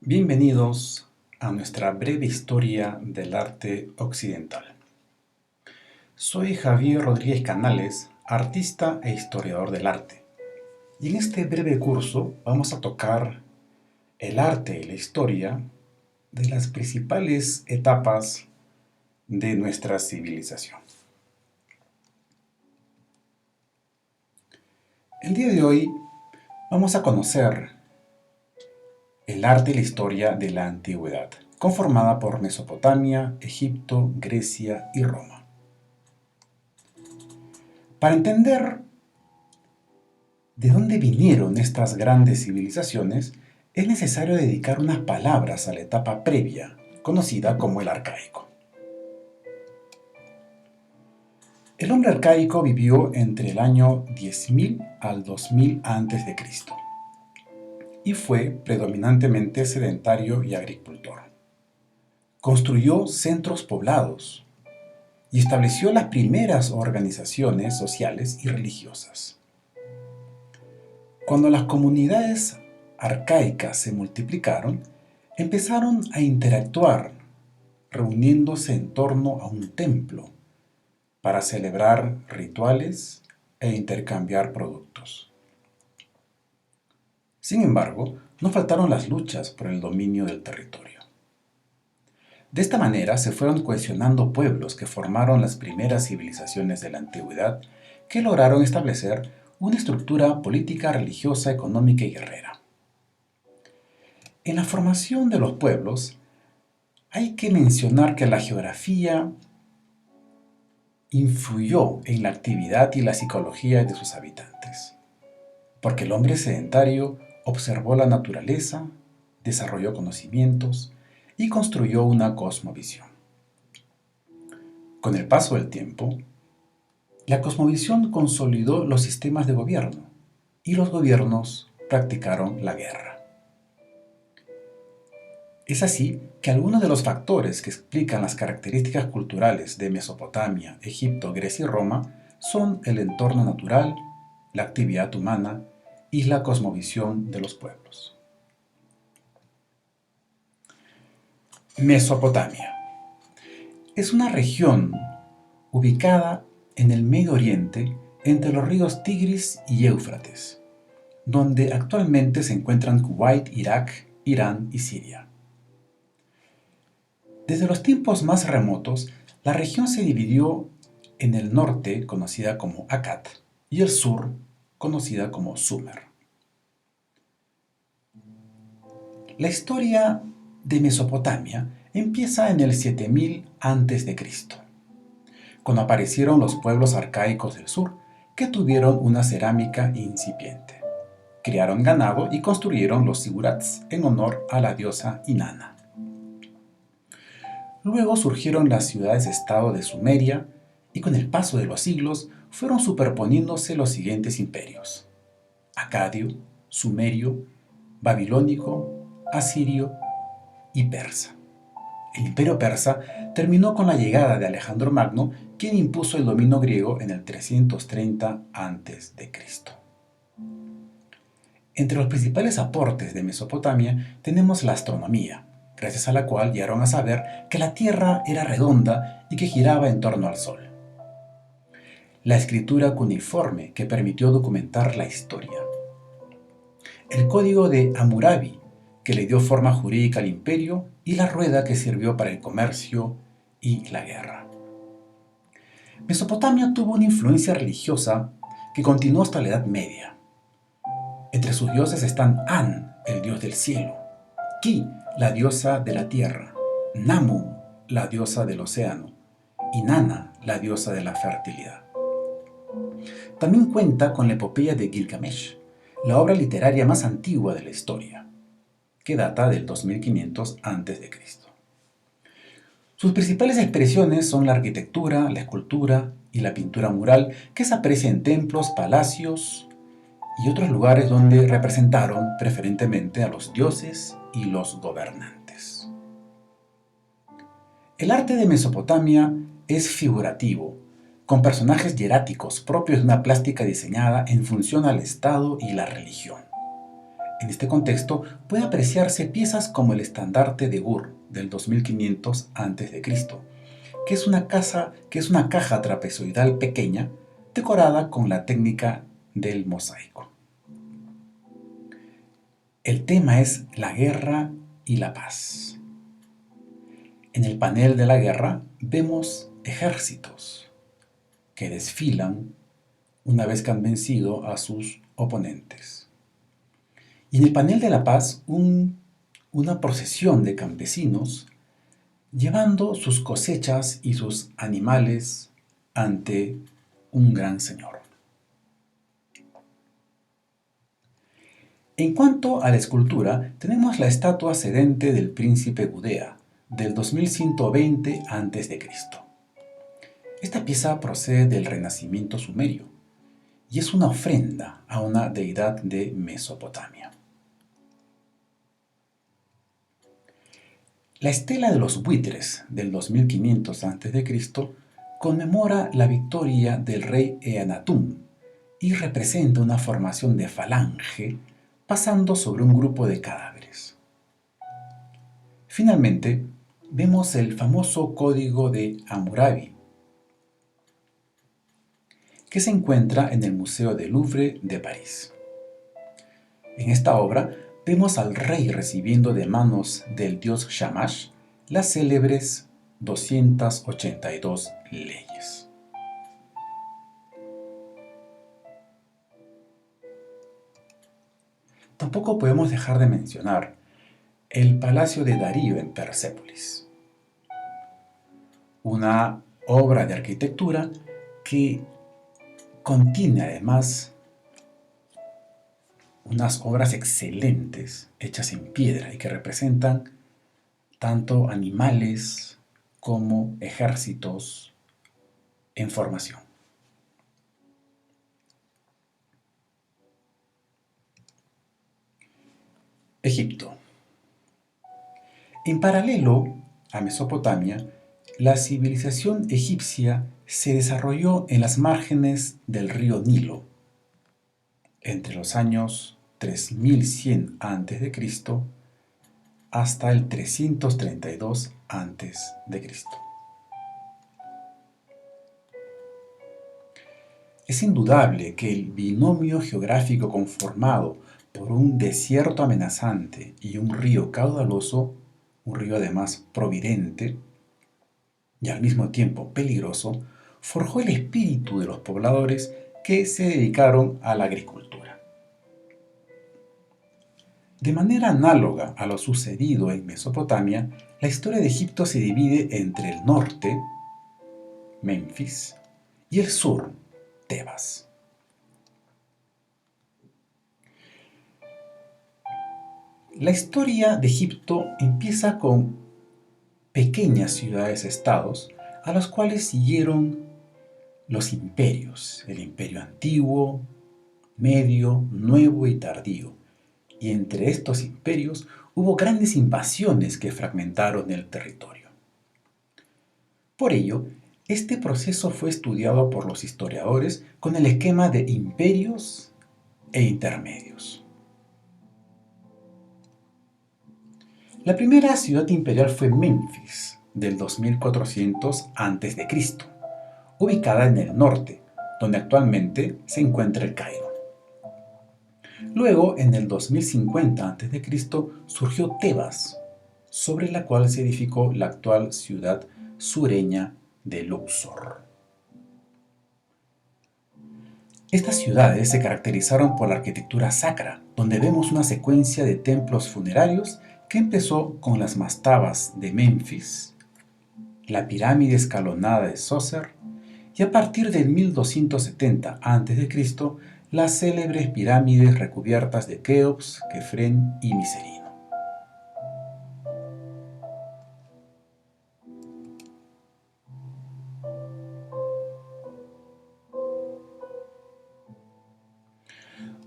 Bienvenidos a nuestra breve historia del arte occidental. Soy Javier Rodríguez Canales, artista e historiador del arte. Y en este breve curso vamos a tocar el arte y la historia de las principales etapas de nuestra civilización. El día de hoy vamos a conocer el arte y la historia de la antigüedad, conformada por Mesopotamia, Egipto, Grecia y Roma. Para entender de dónde vinieron estas grandes civilizaciones, es necesario dedicar unas palabras a la etapa previa, conocida como el arcaico. El hombre arcaico vivió entre el año 10.000 al 2000 a.C. y fue predominantemente sedentario y agricultor. Construyó centros poblados y estableció las primeras organizaciones sociales y religiosas. Cuando las comunidades arcaicas se multiplicaron, empezaron a interactuar, reuniéndose en torno a un templo para celebrar rituales e intercambiar productos. Sin embargo, no faltaron las luchas por el dominio del territorio. De esta manera se fueron cohesionando pueblos que formaron las primeras civilizaciones de la antigüedad, que lograron establecer una estructura política, religiosa, económica y guerrera. En la formación de los pueblos, hay que mencionar que la geografía influyó en la actividad y la psicología de sus habitantes, porque el hombre sedentario observó la naturaleza, desarrolló conocimientos y construyó una cosmovisión. Con el paso del tiempo, la cosmovisión consolidó los sistemas de gobierno y los gobiernos practicaron la guerra. Es así que algunos de los factores que explican las características culturales de Mesopotamia, Egipto, Grecia y Roma son el entorno natural, la actividad humana y la cosmovisión de los pueblos. Mesopotamia es una región ubicada en el Medio Oriente entre los ríos Tigris y Éufrates, donde actualmente se encuentran Kuwait, Irak, Irán y Siria. Desde los tiempos más remotos, la región se dividió en el norte, conocida como Akkad, y el sur, conocida como Sumer. La historia de Mesopotamia empieza en el 7000 a.C., cuando aparecieron los pueblos arcaicos del sur, que tuvieron una cerámica incipiente. Criaron ganado y construyeron los zigurats en honor a la diosa Inanna. Luego surgieron las ciudades-estado de Sumeria y con el paso de los siglos fueron superponiéndose los siguientes imperios: acadio, sumerio, babilónico, asirio y persa. El imperio persa terminó con la llegada de Alejandro Magno, quien impuso el dominio griego en el 330 a.C. Entre los principales aportes de Mesopotamia tenemos la astronomía, gracias a la cual llegaron a saber que la Tierra era redonda y que giraba en torno al Sol. La escritura cuneiforme, que permitió documentar la historia. El código de Hammurabi, que le dio forma jurídica al imperio, y la rueda, que sirvió para el comercio y la guerra. Mesopotamia tuvo una influencia religiosa que continuó hasta la Edad Media. Entre sus dioses están An, el dios del cielo; Ki, la diosa de la tierra; Namu, la diosa del océano; y Nana, la diosa de la fertilidad. También cuenta con la epopeya de Gilgamesh, la obra literaria más antigua de la historia, que data del 2500 a.C. Sus principales expresiones son la arquitectura, la escultura y la pintura mural, que se aprecia en templos, palacios y otros lugares donde representaron preferentemente a los dioses y los gobernantes. El arte de Mesopotamia es figurativo, con personajes hieráticos propios de una plástica diseñada en función al estado y la religión. En este contexto puede apreciarse piezas como el estandarte de Ur del 2500 a.C., que es una caja trapezoidal pequeña decorada con la técnica del mosaico. El tema es la guerra y la paz. En el panel de la guerra vemos ejércitos que desfilan una vez que han vencido a sus oponentes. Y en el panel de la paz, una procesión de campesinos llevando sus cosechas y sus animales ante un gran señor. En cuanto a la escultura, tenemos la estatua sedente del príncipe Gudea, del 2120 a.C. Esta pieza procede del Renacimiento sumerio y es una ofrenda a una deidad de Mesopotamia. La estela de los buitres del 2500 a.C. conmemora la victoria del rey Eannatum y representa una formación de falange pasando sobre un grupo de cadáveres. Finalmente, vemos el famoso código de Hammurabi, que se encuentra en el Museo del Louvre de París. En esta obra vemos al rey recibiendo de manos del dios Shamash las célebres 282 leyes. Tampoco podemos dejar de mencionar el Palacio de Darío en Persépolis, una obra de arquitectura que contiene además unas obras excelentes hechas en piedra y que representan tanto animales como ejércitos en formación. Egipto. En paralelo a Mesopotamia, la civilización egipcia se desarrolló en las márgenes del río Nilo, entre los años 3100 a.C. hasta el 332 a.C. Es indudable que el binomio geográfico conformado por un desierto amenazante y un río caudaloso, un río además providente y al mismo tiempo peligroso, forjó el espíritu de los pobladores que se dedicaron a la agricultura. De manera análoga a lo sucedido en Mesopotamia, la historia de Egipto se divide entre el norte, Menfis, y el sur, Tebas. La historia de Egipto empieza con pequeñas ciudades-estados a los cuales siguieron los imperios, el imperio antiguo, medio, nuevo y tardío. Y entre estos imperios hubo grandes invasiones que fragmentaron el territorio. Por ello, este proceso fue estudiado por los historiadores con el esquema de imperios e intermedios. La primera ciudad imperial fue Menfis, del 2400 a.C., ubicada en el norte, donde actualmente se encuentra el Cairo. Luego, en el 2050 a.C., surgió Tebas, sobre la cual se edificó la actual ciudad sureña de Luxor. Estas ciudades se caracterizaron por la arquitectura sacra, donde vemos una secuencia de templos funerarios que empezó con las mastabas de Menfis, la pirámide escalonada de Sócer y a partir del 1270 a.C. las célebres pirámides recubiertas de Keops, Kefren y Micerino.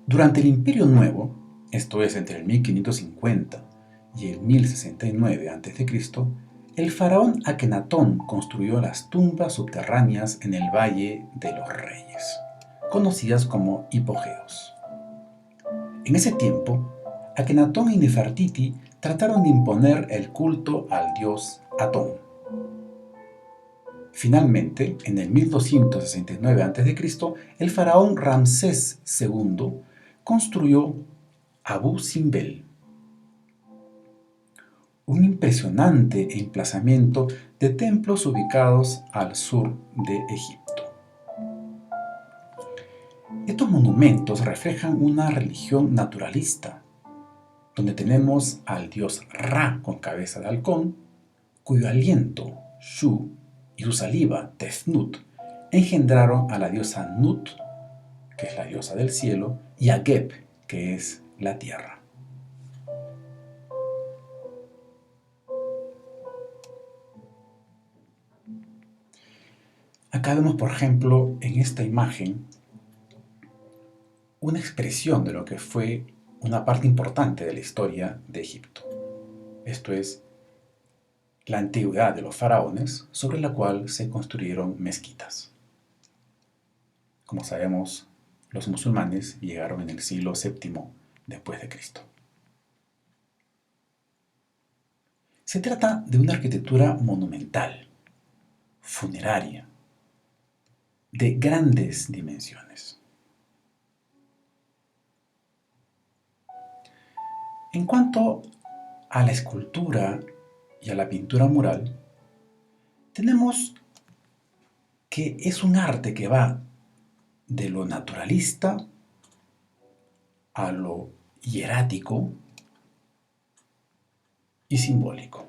Durante el Imperio Nuevo, esto es entre el 1550 y el 1069 a.C., el faraón Akenatón construyó las tumbas subterráneas en el Valle de los Reyes, conocidas como hipogeos. En ese tiempo, Akenatón y Nefertiti trataron de imponer el culto al dios Atón. Finalmente, en el 1269 a.C., el faraón Ramsés II construyó Abu Simbel, un impresionante emplazamiento de templos ubicados al sur de Egipto. Estos monumentos reflejan una religión naturalista, donde tenemos al dios Ra con cabeza de halcón, cuyo aliento, Shu, y su saliva, Tefnut, engendraron a la diosa Nut, que es la diosa del cielo, y a Geb, que es la tierra. Acá vemos, por ejemplo, en esta imagen, una expresión de lo que fue una parte importante de la historia de Egipto. Esto es, la antigüedad de los faraones, sobre la cual se construyeron mezquitas. Como sabemos, los musulmanes llegaron en el siglo VII después de Cristo. Se trata de una arquitectura monumental, funeraria, de grandes dimensiones. En cuanto a la escultura y a la pintura mural, tenemos que es un arte que va de lo naturalista a lo hierático y simbólico.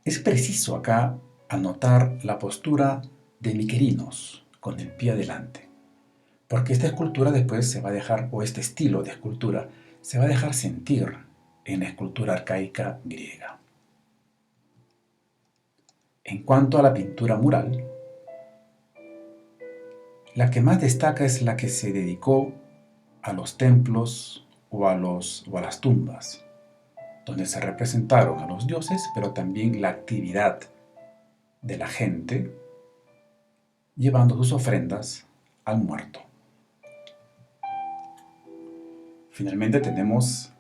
Es preciso acá anotar la postura de Miquerinos con el pie adelante, porque esta escultura después se va a dejar, o este estilo de escultura, se va a dejar sentir en la escultura arcaica griega. En cuanto a la pintura mural, la que más destaca es la que se dedicó a los templos o a las tumbas, donde se representaron a los dioses, pero también la actividad de la gente llevando sus ofrendas al muerto. Finalmente tenemos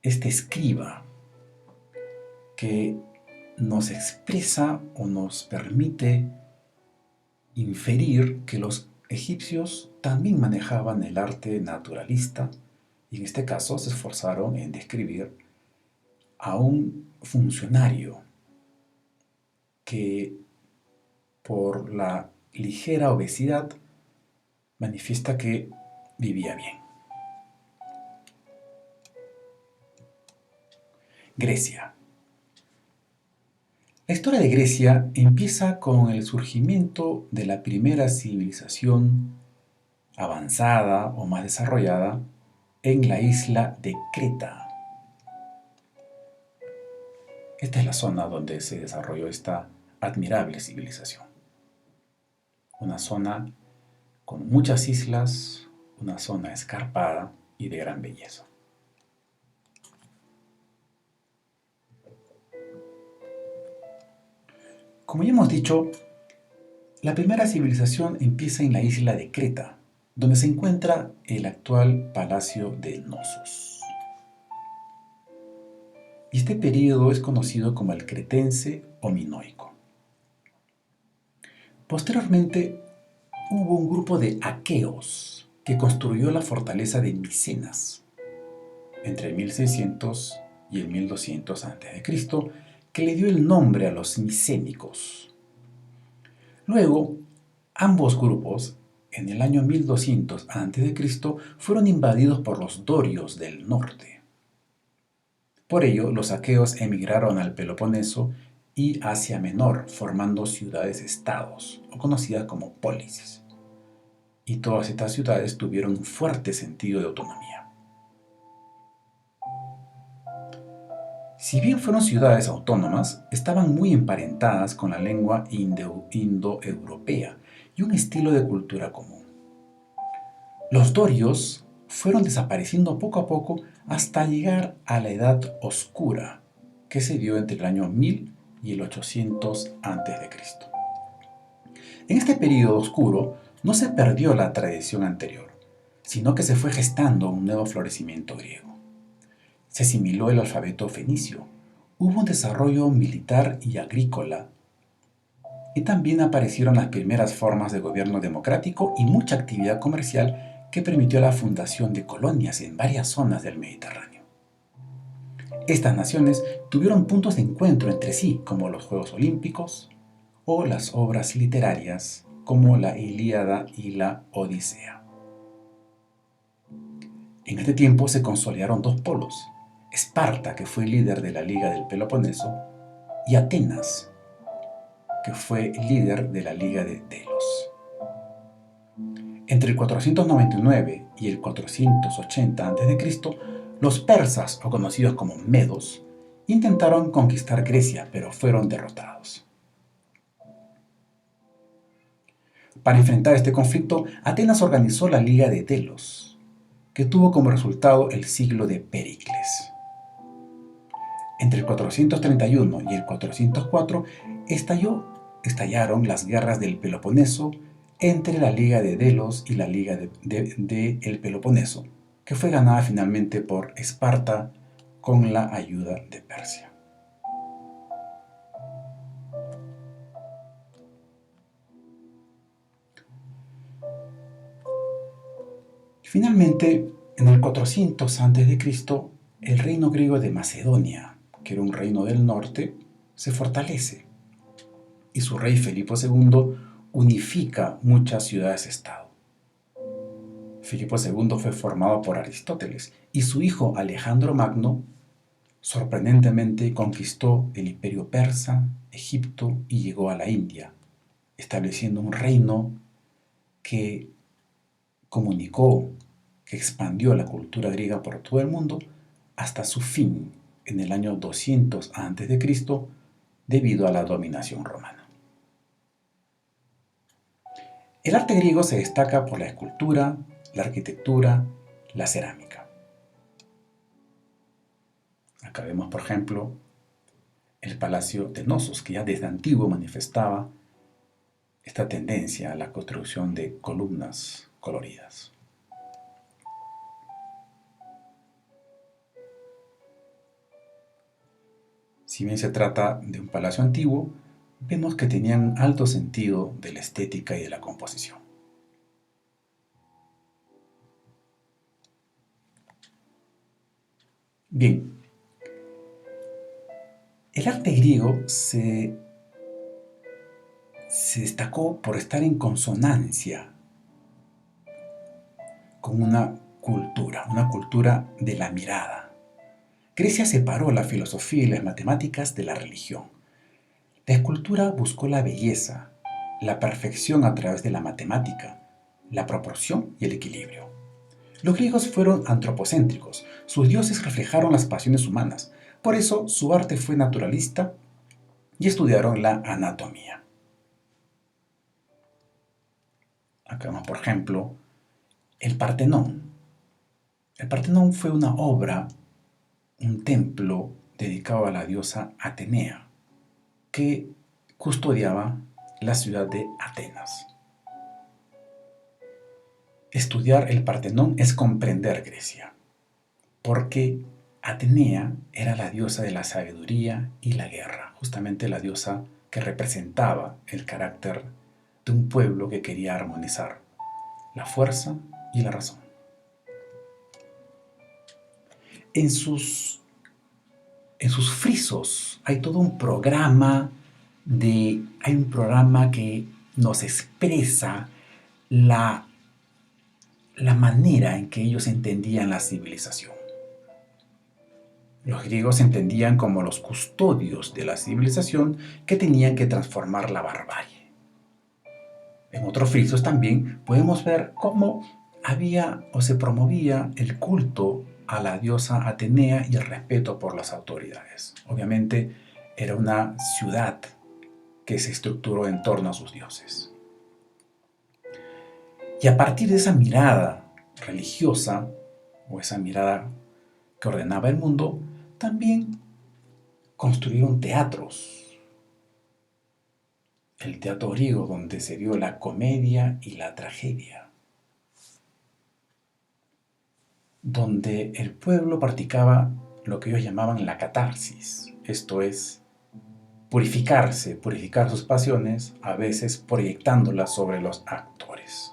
este escriba que nos expresa o nos permite inferir que los egipcios también manejaban el arte naturalista y en este caso se esforzaron en describir a un funcionario que por la ligera obesidad manifiesta que vivía bien. Grecia. La historia de Grecia empieza con el surgimiento de la primera civilización avanzada o más desarrollada en la isla de Creta. Esta es la zona donde se desarrolló esta admirable civilización. Una zona con muchas islas, una zona escarpada y de gran belleza. Como ya hemos dicho, la primera civilización empieza en la isla de Creta, donde se encuentra el actual Palacio de Knossos. Y este período es conocido como el cretense o minoico. Posteriormente, hubo un grupo de aqueos que construyó la fortaleza de Micenas entre el 1600 y el 1200 a.C., que le dio el nombre a los micénicos. Luego, ambos grupos, en el año 1200 a.C., fueron invadidos por los dorios del norte. Por ello, los aqueos emigraron al Peloponeso y Asia Menor, formando ciudades-estados, o conocidas como pólisis. Y todas estas ciudades tuvieron un fuerte sentido de autonomía. Si bien fueron ciudades autónomas, estaban muy emparentadas con la lengua indoeuropea y un estilo de cultura común. Los dorios fueron desapareciendo poco a poco hasta llegar a la Edad Oscura, que se dio entre el año 1000 y el 800 a.C. En este período oscuro no se perdió la tradición anterior, sino que se fue gestando un nuevo florecimiento griego. Se asimiló el alfabeto fenicio, hubo un desarrollo militar y agrícola, y también aparecieron las primeras formas de gobierno democrático y mucha actividad comercial que permitió la fundación de colonias en varias zonas del Mediterráneo. Estas naciones tuvieron puntos de encuentro entre sí, como los Juegos Olímpicos o las obras literarias como la Ilíada y la Odisea. En este tiempo se consolidaron dos polos: Esparta, que fue líder de la Liga del Peloponeso, y Atenas, que fue líder de la Liga de Delos. Entre el 499 y el 480 a.C., los persas, o conocidos como medos, intentaron conquistar Grecia, pero fueron derrotados. Para enfrentar este conflicto, Atenas organizó la Liga de Delos, que tuvo como resultado el siglo de Péricles. Entre el 431 y el 404 estallaron las guerras del Peloponeso entre la Liga de Delos y la Liga del Peloponeso, que fue ganada finalmente por Esparta con la ayuda de Persia. Finalmente, en el 400 a.C., el reino griego de Macedonia, que era un reino del norte, se fortalece y su rey Filipo II unifica muchas ciudades-estado. Filipo II fue formado por Aristóteles y su hijo Alejandro Magno sorprendentemente conquistó el imperio persa, Egipto y llegó a la India, estableciendo un reino que comunicó, que expandió la cultura griega por todo el mundo hasta su fin en el año 200 a.C. debido a la dominación romana. El arte griego se destaca por la escultura, la arquitectura, la cerámica. Acá vemos, por ejemplo, el Palacio de Knossos, que ya desde antiguo manifestaba esta tendencia a la construcción de columnas coloridas. Si bien se trata de un palacio antiguo, vemos que tenían alto sentido de la estética y de la composición. Bien, el arte griego se destacó por estar en consonancia con una cultura de la mirada. Grecia separó la filosofía y las matemáticas de la religión. La escultura buscó la belleza, la perfección a través de la matemática, la proporción y el equilibrio. Los griegos fueron antropocéntricos, sus dioses reflejaron las pasiones humanas, por eso su arte fue naturalista y estudiaron la anatomía. Acá vemos, por ejemplo, el Partenón. El Partenón fue una obra, un templo dedicado a la diosa Atenea, que custodiaba la ciudad de Atenas. Estudiar el Partenón es comprender Grecia, porque Atenea era la diosa de la sabiduría y la guerra, justamente la diosa que representaba el carácter de un pueblo que quería armonizar la fuerza y la razón. En sus frisos hay todo un programa que nos expresa la manera en que ellos entendían la civilización. Los griegos se entendían como los custodios de la civilización que tenían que transformar la barbarie. En otros frisos también podemos ver cómo había o se promovía el culto a la diosa Atenea y el respeto por las autoridades. Obviamente era una ciudad que se estructuró en torno a sus dioses. Y a partir de esa mirada religiosa, o esa mirada que ordenaba el mundo, también construyeron teatros. El teatro griego, donde se dio la comedia y la tragedia. donde el pueblo practicaba lo que ellos llamaban la catarsis, esto es, purificar sus pasiones, a veces proyectándolas sobre los actores.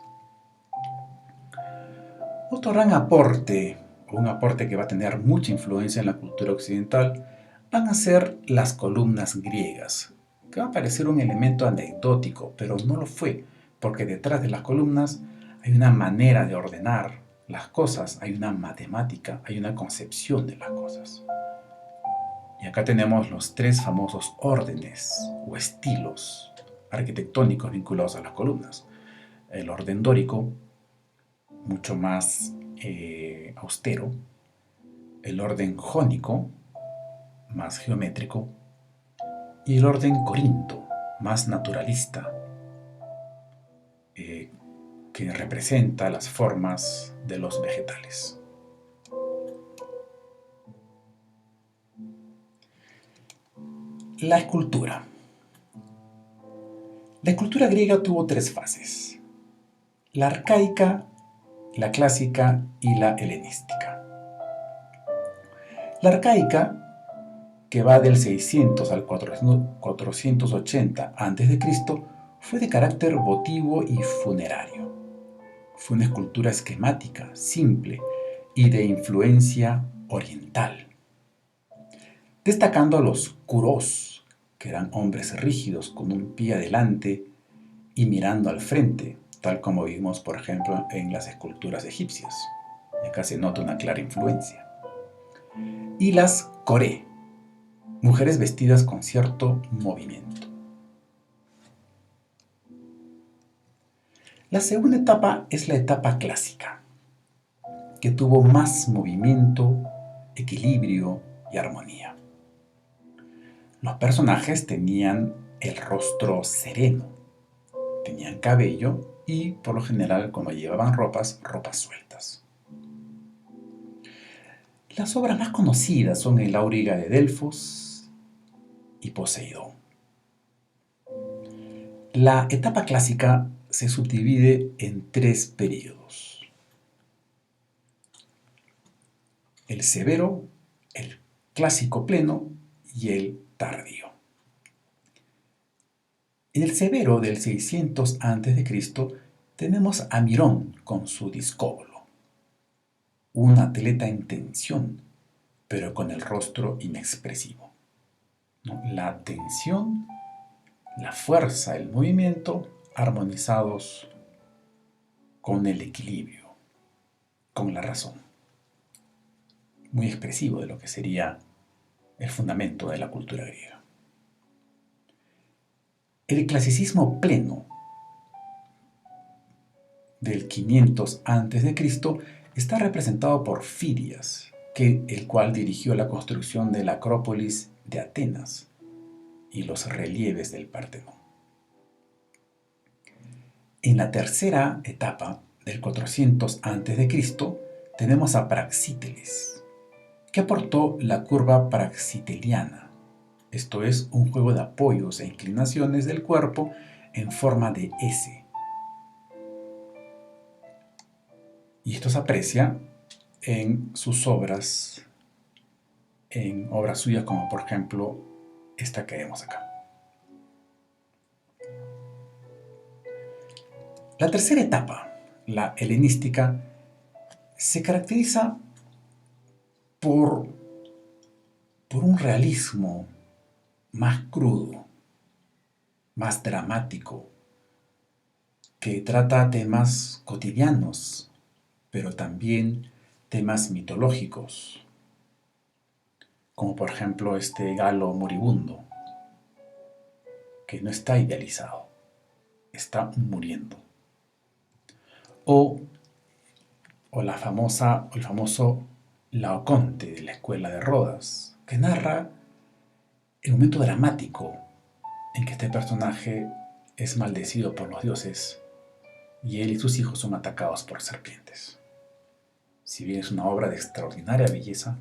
Otro gran aporte, un aporte que va a tener mucha influencia en la cultura occidental, van a ser las columnas griegas, que va a parecer un elemento anecdótico, pero no lo fue, porque detrás de las columnas hay una manera de ordenar las cosas, hay una matemática, hay una concepción de las cosas. Y acá tenemos los tres famosos órdenes o estilos arquitectónicos vinculados a las columnas. El orden dórico, mucho más austero, el orden jónico, más geométrico, y el orden corinto, más naturalista, que representa las formas de los vegetales. La escultura. La escultura griega tuvo tres fases: la arcaica, la clásica y la helenística. La arcaica, que va del 600 al 480 a.C., fue de carácter votivo y funerario. Fue una escultura esquemática, simple y de influencia oriental, destacando a los kurós, que eran hombres rígidos con un pie adelante y mirando al frente, tal como vimos, por ejemplo, en las esculturas egipcias. Y acá se nota una clara influencia. Y las coré, mujeres vestidas con cierto movimiento. La segunda etapa es la etapa clásica, que tuvo más movimiento, equilibrio y armonía. Los personajes tenían el rostro sereno, tenían cabello y, por lo general, cuando llevaban ropas sueltas. Las obras más conocidas son el Auriga de Delfos y Poseidón. La etapa clásica se subdivide en tres periodos: el severo, el clásico pleno y el tardío. En el severo del 600 a.C. tenemos a Mirón con su discóbolo, un atleta en tensión, pero con el rostro inexpresivo. La tensión, la fuerza, el movimiento, armonizados con el equilibrio, con la razón. Muy expresivo de lo que sería el fundamento de la cultura griega. El clasicismo pleno del 500 a.C. está representado por Fidias, el cual dirigió la construcción de la Acrópolis de Atenas y los relieves del Partenón. En la tercera etapa, del 400 a.C., tenemos a Praxíteles, que aportó la curva praxiteliana, esto es, un juego de apoyos e inclinaciones del cuerpo en forma de S. Y esto se aprecia en sus obras, en obras suyas como por ejemplo esta que vemos acá. La tercera etapa, la helenística, se caracteriza por un realismo más crudo, más dramático, que trata temas cotidianos, pero también temas mitológicos, como por ejemplo este Galo moribundo, que no está idealizado, está muriendo. O el famoso Laoconte de la escuela de Rodas, que narra el momento dramático en que este personaje es maldecido por los dioses y él y sus hijos son atacados por serpientes. Si bien es una obra de extraordinaria belleza,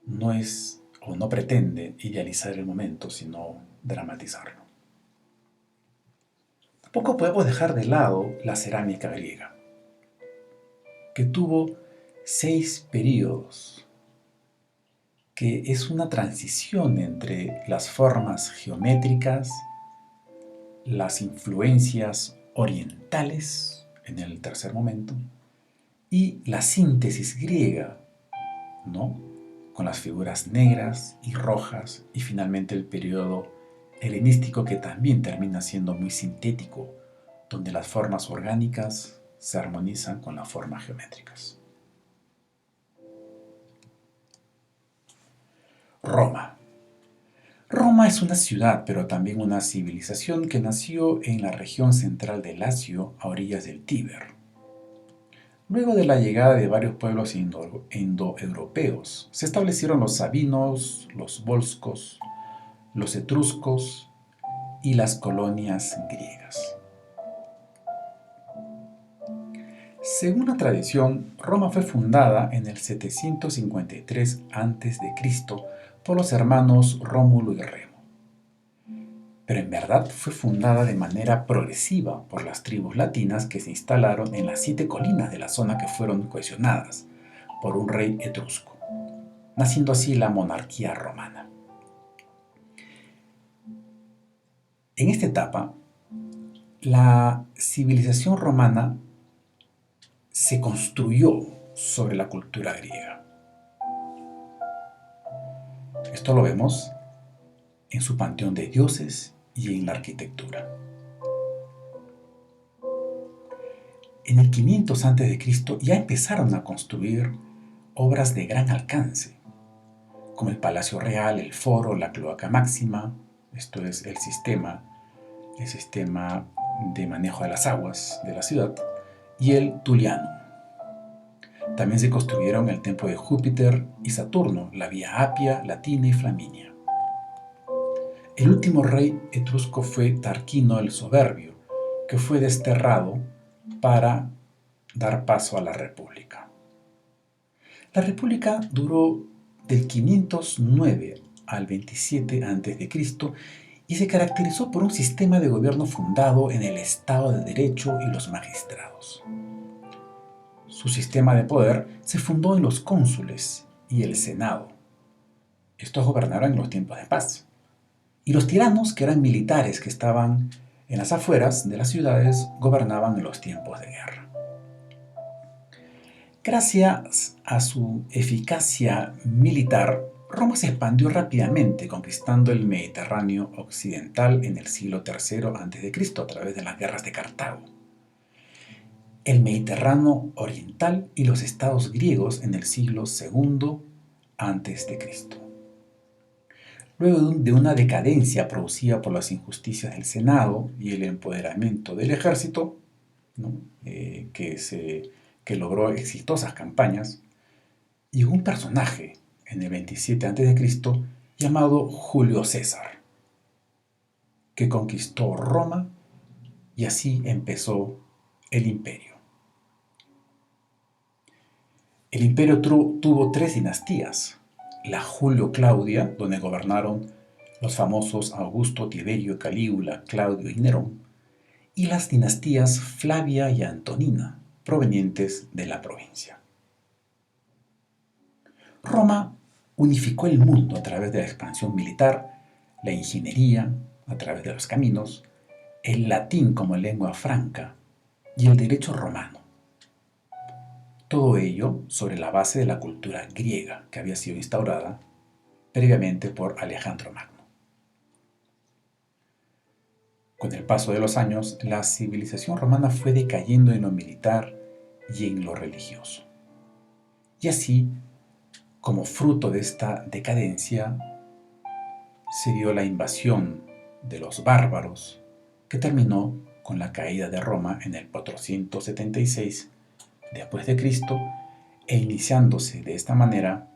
no es o no pretende idealizar el momento, sino dramatizarlo. Tampoco podemos dejar de lado la cerámica griega, que tuvo 6 períodos, que es una transición entre las formas geométricas, las influencias orientales en el tercer momento y la síntesis griega, ¿no? Con las figuras negras y rojas y finalmente el periodo helenístico que también termina siendo muy sintético, donde las formas orgánicas se armonizan con las formas geométricas. Roma. Roma es una ciudad, pero también una civilización que nació en la región central de Lacio, a orillas del Tíber. Luego de la llegada de varios pueblos indoeuropeos, se establecieron los sabinos, los volscos, los etruscos y las colonias griegas. Según la tradición, Roma fue fundada en el 753 a.C. por los hermanos Rómulo y Remo. Pero en verdad fue fundada de manera progresiva por las tribus latinas que se instalaron en las 7 colinas de la zona que fueron cohesionadas por un rey etrusco, naciendo así la monarquía romana. En esta etapa, la civilización romana se construyó sobre la cultura griega. Esto lo vemos en su panteón de dioses y en la arquitectura. En el 500 a.C. ya empezaron a construir obras de gran alcance, como el Palacio Real, el Foro, la Cloaca Máxima, esto es el sistema de manejo de las aguas de la ciudad, y el Tullianum. También se construyeron el templo de Júpiter y Saturno, la Vía Apia, Latina y Flaminia. El último rey etrusco fue Tarquino el Soberbio, que fue desterrado para dar paso a la República. La República duró del 509 al 27 a.C. y se caracterizó por un sistema de gobierno fundado en el Estado de Derecho y los magistrados. Su sistema de poder se fundó en los cónsules y el Senado. Estos gobernaron en los tiempos de paz. Y los tiranos, que eran militares que estaban en las afueras de las ciudades, gobernaban en los tiempos de guerra. Gracias a su eficacia militar, Roma se expandió rápidamente, conquistando el Mediterráneo occidental en el siglo III a.C. a través de las guerras de Cartago, el Mediterráneo oriental y los estados griegos en el siglo II a.C. Luego de una decadencia producida por las injusticias del Senado y el empoderamiento del ejército, ¿no? que logró exitosas campañas, llegó un personaje en el 27 a.C. llamado Julio César, que conquistó Roma y así empezó el imperio. El imperio tuvo 3 dinastías: la Julio-Claudia, donde gobernaron los famosos Augusto, Tiberio, Calígula, Claudio y Nerón, y las dinastías Flavia y Antonina, provenientes de la provincia. Roma unificó el mundo a través de la expansión militar, la ingeniería a través de los caminos, el latín como lengua franca y el derecho romano. Todo ello sobre la base de la cultura griega que había sido instaurada previamente por Alejandro Magno. Con el paso de los años, la civilización romana fue decayendo en lo militar y en lo religioso. Y así, como fruto de esta decadencia, se dio la invasión de los bárbaros, que terminó con la caída de Roma en el 476 después de Cristo, e iniciándose de esta manera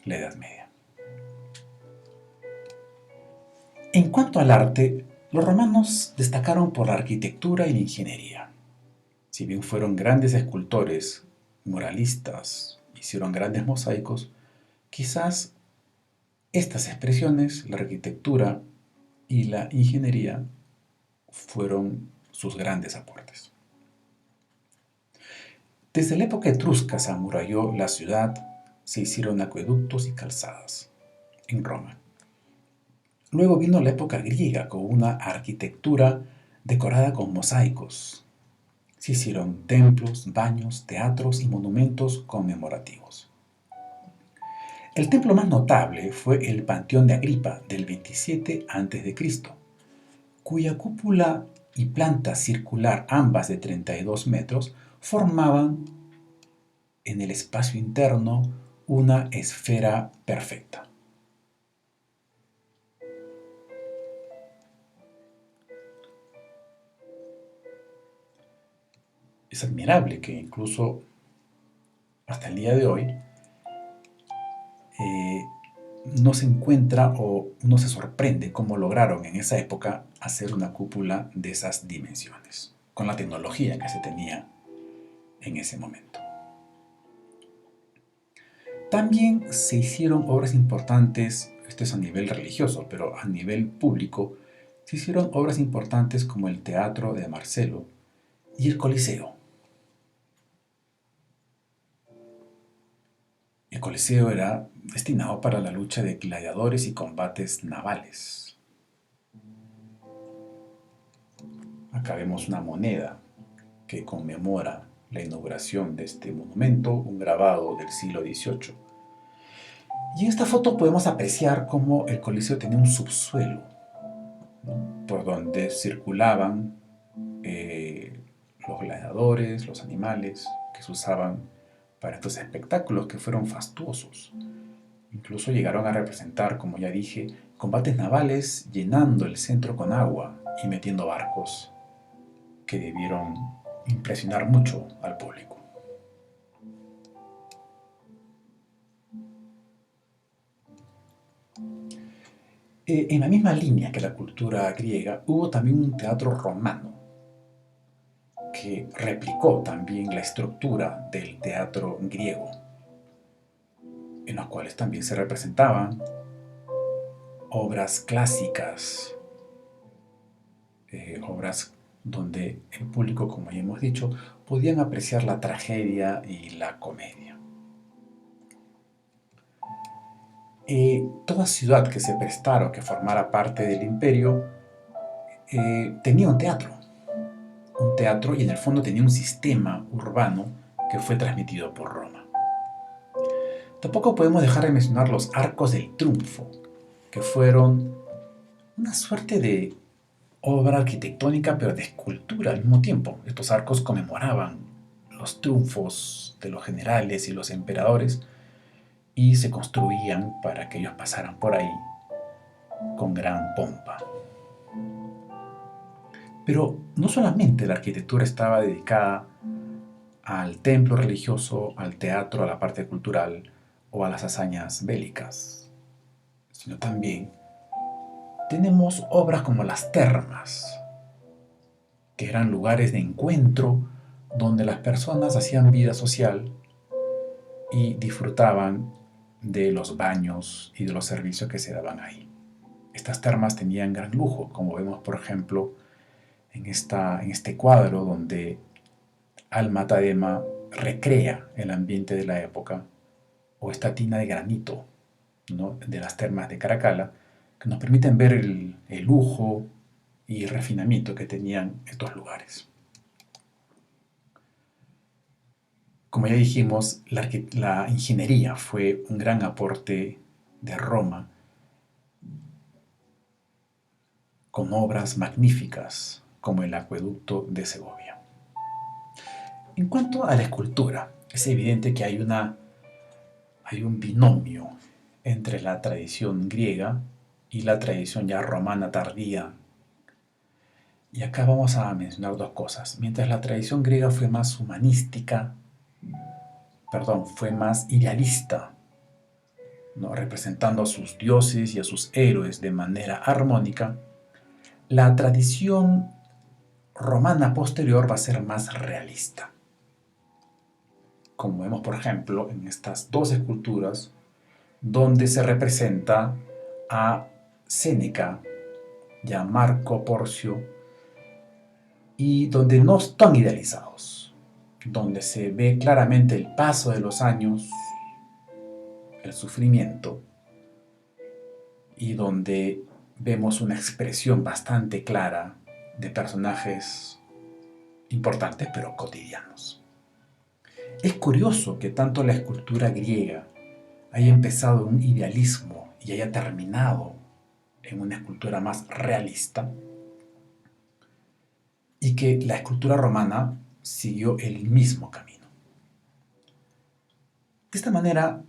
la Edad Media. En cuanto al arte, los romanos destacaron por la arquitectura y la ingeniería. Si bien fueron grandes escultores, muralistas, hicieron grandes mosaicos, quizás estas expresiones, la arquitectura y la ingeniería, fueron sus grandes aportes. Desde la época etrusca se amuralló la ciudad, se hicieron acueductos y calzadas en Roma. Luego vino la época griega con una arquitectura decorada con mosaicos. Se hicieron templos, baños, teatros y monumentos conmemorativos. El templo más notable fue el Panteón de Agripa del 27 a.C., cuya cúpula y planta circular, ambas de 32 metros, formaban en el espacio interno una esfera perfecta. Es admirable que incluso hasta el día de hoy no se encuentra o uno se sorprende cómo lograron en esa época hacer una cúpula de esas dimensiones, con la tecnología que se tenía en ese momento. También se hicieron obras importantes, esto es a nivel religioso, pero a nivel público, se hicieron obras importantes como el Teatro de Marcelo y el Coliseo. El Coliseo era destinado para la lucha de gladiadores y combates navales. Acá vemos una moneda que conmemora la inauguración de este monumento, un grabado del siglo XVIII. Y en esta foto podemos apreciar cómo el Coliseo tenía un subsuelo, ¿no?, por donde circulaban los gladiadores, los animales que se usaban para estos espectáculos que fueron fastuosos. Incluso llegaron a representar, como ya dije, combates navales llenando el centro con agua y metiendo barcos que debieron impresionar mucho al público. En la misma línea que la cultura griega, hubo también un teatro romano que replicó también la estructura del teatro griego, en los cuales también se representaban obras clásicas, obras donde el público, como ya hemos dicho, podían apreciar la tragedia y la comedia. Toda ciudad que se prestara o que formara parte del imperio tenía un teatro y en el fondo tenía un sistema urbano que fue transmitido por Roma. Tampoco podemos dejar de mencionar los arcos del triunfo, que fueron una suerte de obra arquitectónica pero de escultura al mismo tiempo. Estos arcos conmemoraban los triunfos de los generales y los emperadores y se construían para que ellos pasaran por ahí con gran pompa. Pero no solamente la arquitectura estaba dedicada al templo religioso, al teatro, a la parte cultural o a las hazañas bélicas, sino también tenemos obras como las termas, que eran lugares de encuentro donde las personas hacían vida social y disfrutaban de los baños y de los servicios que se daban ahí. Estas termas tenían gran lujo, como vemos por ejemplo en este cuadro donde Alma Tadema recrea el ambiente de la época, o esta tina de granito, ¿no?, de las termas de Caracalla, que nos permiten ver el lujo y refinamiento que tenían estos lugares. Como ya dijimos, la ingeniería fue un gran aporte de Roma, con obras magníficas como el acueducto de Segovia. En cuanto a la escultura, es evidente que hay un binomio entre la tradición griega y la tradición ya romana tardía. Y acá vamos a mencionar dos cosas. Mientras la tradición griega fue más fue más idealista, ¿no?, representando a sus dioses y a sus héroes de manera armónica, la tradición romana posterior va a ser más realista. Como vemos, por ejemplo, en estas dos esculturas, donde se representa a Séneca y a Marco Porcio, y donde no están idealizados, donde se ve claramente el paso de los años, el sufrimiento, y donde vemos una expresión bastante clara de personajes importantes pero cotidianos. Es curioso que tanto la escultura griega haya empezado en un idealismo y haya terminado en una escultura más realista, y que la escultura romana siguió el mismo camino. De esta manera,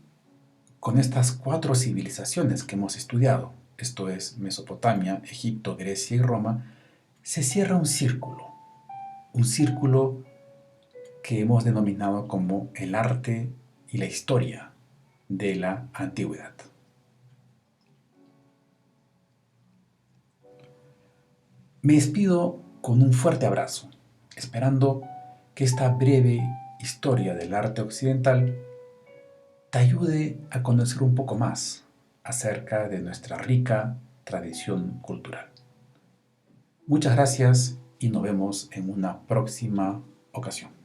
con estas 4 civilizaciones que hemos estudiado, esto es Mesopotamia, Egipto, Grecia y Roma, se cierra un círculo que hemos denominado como el arte y la historia de la antigüedad. Me despido con un fuerte abrazo, esperando que esta breve historia del arte occidental te ayude a conocer un poco más acerca de nuestra rica tradición cultural. Muchas gracias y nos vemos en una próxima ocasión.